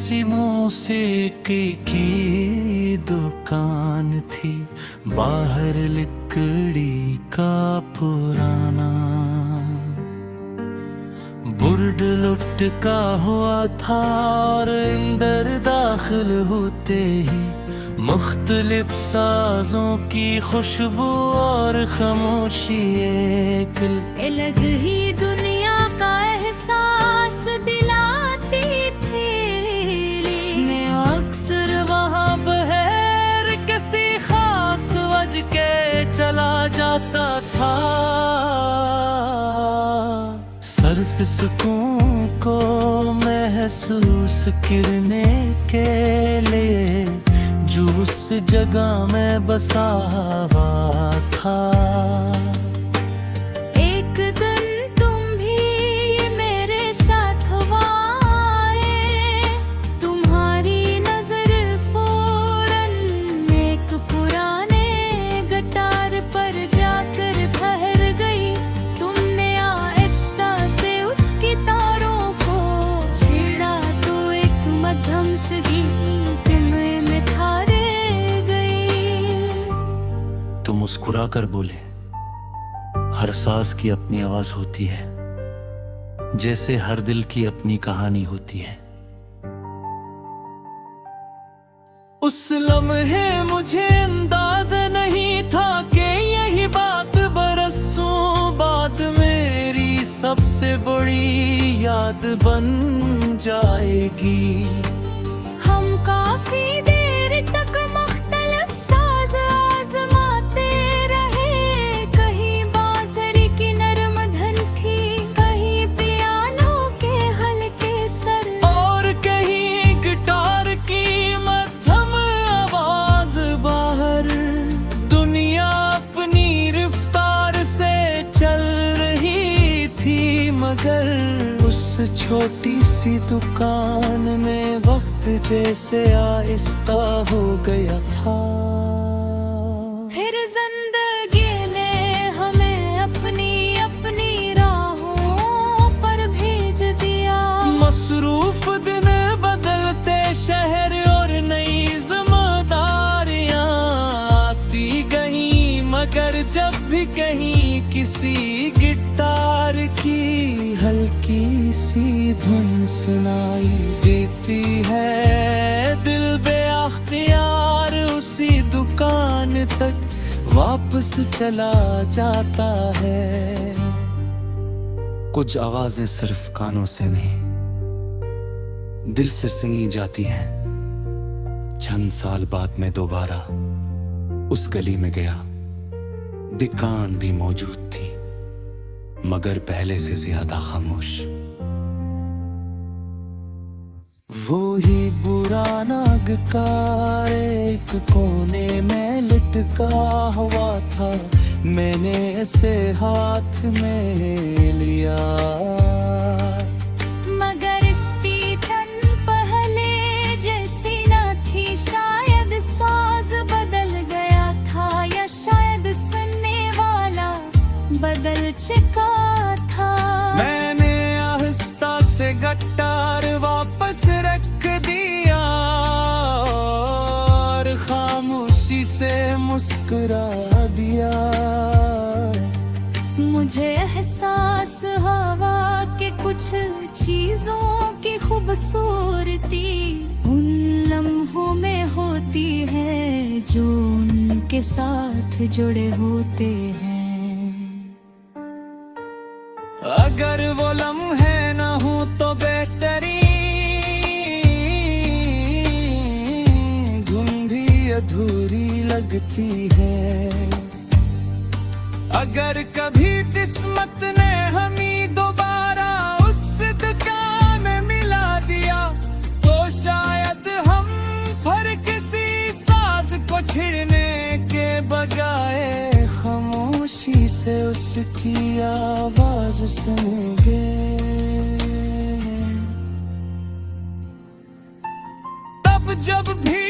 सी मौसीकी की दुकान थी, बाहर लकड़ी का पुराना बुर्ड लुटका हुआ था और अंदर दाखिल होते ही मुख्तलिफ साजों की खुशबू और खामोशी एक अलग ही दुनिया का एहसास दिलाती थी। मैं अक्सर वहाँ बहर किसी खास वजह के चला जाता था। सर्फ सुकून को महसूस करने के लिए जो उस जगह में बसा हुआ था। एक दिन तुम भी मेरे साथ आए, तुम्हारी नजर फौरन एक पुराने गिटार पर जाकर ठहर गई। तुमने आहिस्ता से उसकी तारों को छेड़ा तो एक मध्यम से गीत में खारे गई। तो मुस्कुरा कर बोले, हर सांस की अपनी आवाज होती है, जैसे हर दिल की अपनी कहानी होती है। उस लम्हे मुझे अंदाज नहीं था कि यही बात बरसों बाद मेरी सबसे बड़ी याद बन जाएगी। हम काफी देर तक मुख्तलिफ साज आजमाते रहे, कहीं बांसुरी की नरम धन थी, कहीं पियानो के हल्के सर, और कहीं गिटार की मध्यम आवाज बाहर। दुनिया अपनी रफ्तार से चल रही थी, मगर उस छोटी सी दुकान में वक्त जैसे आहिस्ता हो गया था। फिर जिंदगी ने हमें अपनी अपनी राहों पर भेज दिया। मसरूफ दिन बदलते शहर और नई जिम्मेदारियां आती गईं, मगर जब भी कहीं किसी गिटार की हल्की सी धुन सुनाई देती है, दिल बेअख्तियार उसी दुकान तक वापस चला जाता है। कुछ आवाजें सिर्फ कानों से नहीं, दिल से सुनी जाती हैं। चंद साल बाद मैं दोबारा उस गली में गया, दुकान भी मौजूद थी, मगर पहले से ज्यादा खामोश। वो ही पुराना गिटार एक कोने में लटका हुआ था, मैंने इसे हाथ में लिया। मगर इसकी धन पहले जैसी न थी, शायद साज बदल गया था, या शायद सुनने वाला बदल चुका था। मैंने आहिस्ता से गिटार वापस रख दिया और खामोशी से मुस्कुरा दिया। मुझे एहसास हवा के कुछ चीजों की खूबसूरती उन लम्हों में होती है जो उनके साथ जुड़े होते हैं। अगर वो लम्हे न हो तो बेहतरीन धुन भी अधूरी लगती है। अगर कभी किस्मत ने हमें दोबारा उस दुकान में मिला दिया, तो शायद हम फिर किसी साज को छिड़ने के बजाय खामोशी से उसकी आवाज सुनेंगे। तब जब भी